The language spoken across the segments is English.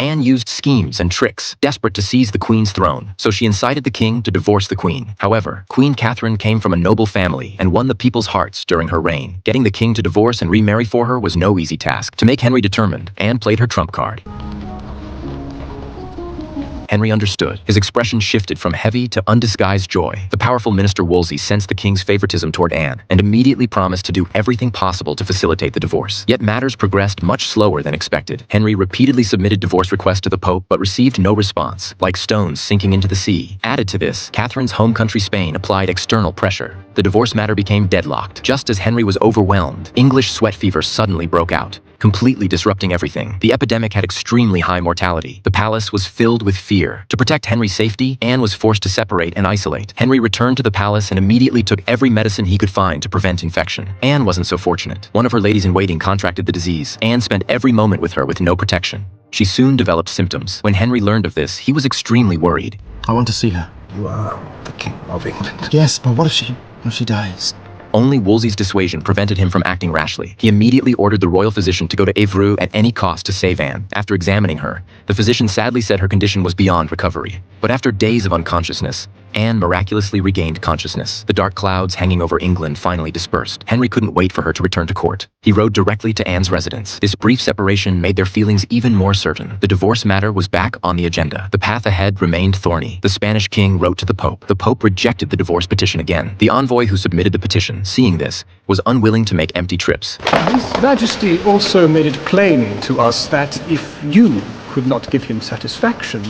Anne used schemes and tricks, desperate to seize the Queen's throne, so she incited the king to divorce the Queen. However, Queen Catherine came from a noble family and won the people's hearts during her reign. Getting the king to divorce and remarry for her was no easy task. To make Henry determined, Anne played her trump card. Henry understood. His expression shifted from heavy to undisguised joy. The powerful minister Wolsey sensed the king's favoritism toward Anne and immediately promised to do everything possible to facilitate the divorce. Yet matters progressed much slower than expected. Henry repeatedly submitted divorce requests to the Pope but received no response, like stones sinking into the sea. Added to this, Catherine's home country Spain applied external pressure. The divorce matter became deadlocked. Just as Henry was overwhelmed, English sweat fever suddenly broke out, completely disrupting everything. The epidemic had extremely high mortality. The palace was filled with fear. To protect Henry's safety, Anne was forced to separate and isolate. Henry returned to the palace and immediately took every medicine he could find to prevent infection. Anne wasn't so fortunate. One of her ladies-in-waiting contracted the disease. Anne spent every moment with her with no protection. She soon developed symptoms. When Henry learned of this, he was extremely worried. I want to see her. You are the King of England. Yes, but what if she dies? Only Wolsey's dissuasion prevented him from acting rashly. He immediately ordered the royal physician to go to Évreux at any cost to save Anne. After examining her, the physician sadly said her condition was beyond recovery. But after days of unconsciousness, Anne miraculously regained consciousness. The dark clouds hanging over England finally dispersed. Henry couldn't wait for her to return to court. He rode directly to Anne's residence. This brief separation made their feelings even more certain. The divorce matter was back on the agenda. The path ahead remained thorny. The Spanish king wrote to the Pope. The Pope rejected the divorce petition again. The envoy who submitted the petition, seeing this, was unwilling to make empty trips. His Majesty also made it plain to us that if you could not give him satisfaction,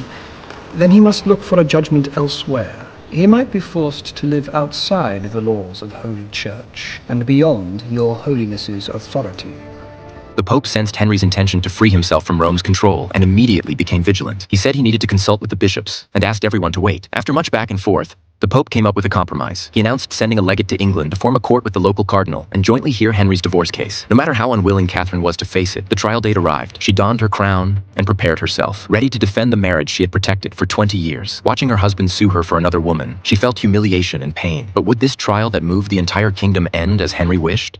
then he must look for a judgment elsewhere. He might be forced to live outside the laws of Holy Church and beyond your Holiness's authority. The Pope sensed Henry's intention to free himself from Rome's control and immediately became vigilant. He said he needed to consult with the bishops and asked everyone to wait. After much back and forth, the Pope came up with a compromise. He announced sending a legate to England to form a court with the local cardinal and jointly hear Henry's divorce case. No matter how unwilling Catherine was to face it, the trial date arrived. She donned her crown and prepared herself, ready to defend the marriage she had protected for 20 years. Watching her husband sue her for another woman, she felt humiliation and pain. But would this trial that moved the entire kingdom end as Henry wished?